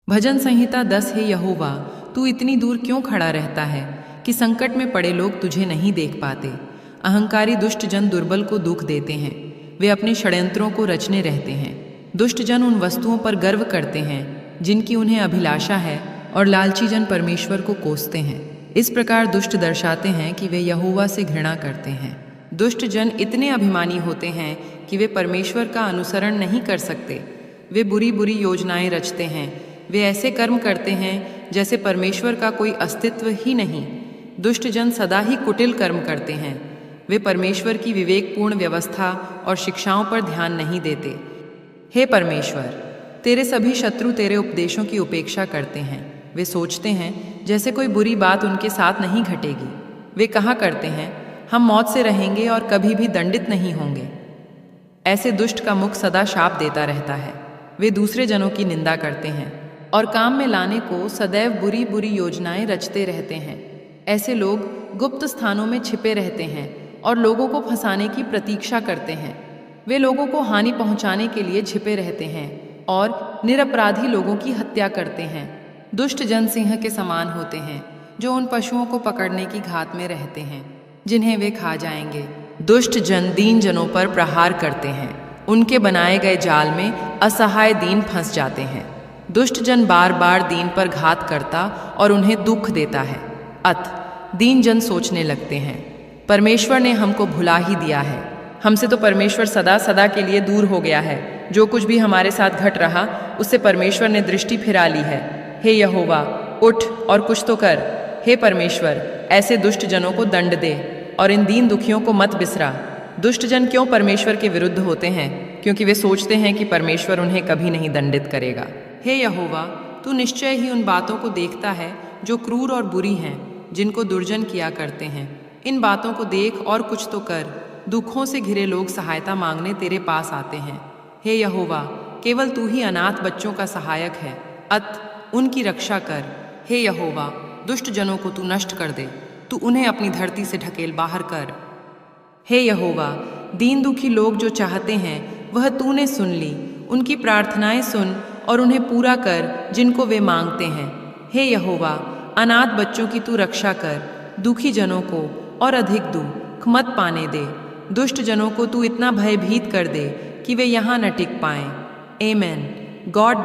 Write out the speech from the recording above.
भजन संहिता 10। हे यहोवा, तू इतनी दूर क्यों खड़ा रहता है कि संकट में पड़े लोग तुझे नहीं देख पाते। अहंकारी दुष्ट जन दुर्बल को दुख देते हैं, वे अपने षड्यंत्रों को रचने रहते हैं। दुष्ट जन उन वस्तुओं पर गर्व करते हैं जिनकी उन्हें अभिलाषा है, और लालची जन परमेश्वर को कोसते हैं। इस प्रकार दुष्ट दर्शाते हैं कि वे यहोवा से घृणा करते हैं। दुष्ट जन इतने अभिमानी होते हैं कि वे परमेश्वर का अनुसरण नहीं कर सकते। वे बुरी बुरी योजनाएं रचते हैं, वे ऐसे कर्म करते हैं जैसे परमेश्वर का कोई अस्तित्व ही नहीं। दुष्ट जन सदा ही कुटिल कर्म करते हैं, वे परमेश्वर की विवेकपूर्ण व्यवस्था और शिक्षाओं पर ध्यान नहीं देते। हे परमेश्वर, तेरे सभी शत्रु तेरे उपदेशों की उपेक्षा करते हैं। वे सोचते हैं जैसे कोई बुरी बात उनके साथ नहीं घटेगी। वे कहा करते हैं, हम मौत से रहेंगे और कभी भी दंडित नहीं होंगे। ऐसे दुष्ट का मुख सदा शाप देता रहता है। वे दूसरे जनों की निंदा करते हैं और काम में लाने को सदैव बुरी बुरी योजनाएं रचते रहते हैं। ऐसे लोग गुप्त स्थानों में छिपे रहते हैं और लोगों को फंसाने की प्रतीक्षा करते हैं। वे लोगों को हानि पहुंचाने के लिए छिपे रहते हैं और निरपराधी लोगों की हत्या करते हैं। दुष्ट जन सिंह के समान होते हैं जो उन पशुओं को पकड़ने की घात में रहते हैं जिन्हें वे खा जाएंगे। दुष्ट जन दीन जनों पर प्रहार करते हैं, उनके बनाए गए जाल में असहाय दीन फंस जाते हैं। दुष्ट जन बार बार दीन पर घात करता और उन्हें दुख देता है। दीन जन सोचने लगते हैं, परमेश्वर ने हमको भुला ही दिया है। हमसे तो परमेश्वर सदा सदा के लिए दूर हो गया है। जो कुछ भी हमारे साथ घट रहा उससे परमेश्वर ने दृष्टि फिरा ली है। हे यहोवा, उठ और कुछ तो कर। हे परमेश्वर, ऐसे दुष्ट जनों को दंड दे और इन दीन दुखियों को मत बिसरा। दुष्ट जन क्यों परमेश्वर के विरुद्ध होते हैं? क्योंकि वे सोचते हैं कि परमेश्वर उन्हें कभी नहीं दंडित करेगा। हे यहोवा, तू निश्चय ही उन बातों को देखता है जो क्रूर और बुरी हैं, जिनको दुर्जन किया करते हैं। इन बातों को देख और कुछ तो कर। दुखों से घिरे लोग सहायता मांगने तेरे पास आते हैं। हे यहोवा, केवल तू ही अनाथ बच्चों का सहायक है, उनकी रक्षा कर। हे यहोवा, दुष्ट जनों को तू नष्ट कर दे, तू उन्हें अपनी धरती से ढकेल बाहर कर। हे यहोवा, दीन दुखी लोग जो चाहते हैं वह तूने सुन ली। उनकी प्रार्थनाएं सुन और उन्हें पूरा कर जिनको वे मांगते हैं। हे यहोवा, अनाथ बच्चों की तू रक्षा कर। दुखी जनों को और अधिक दुख मत पाने दे। दुष्ट जनों को तू इतना भयभीत कर दे कि वे यहाँ न टिक पाएं। आमीन। गॉड